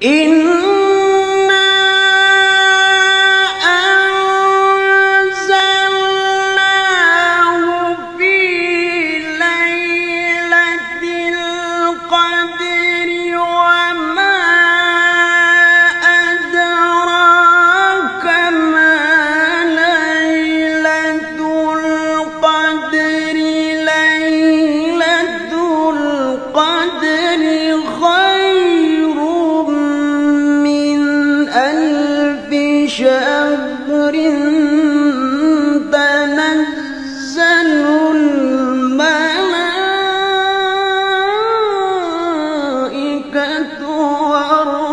إنا أنزلناه في ليلة القدر وما أدراك ما ليلة القدر ليلة القدر خير من ألف شهر تنزل الملائكة والروح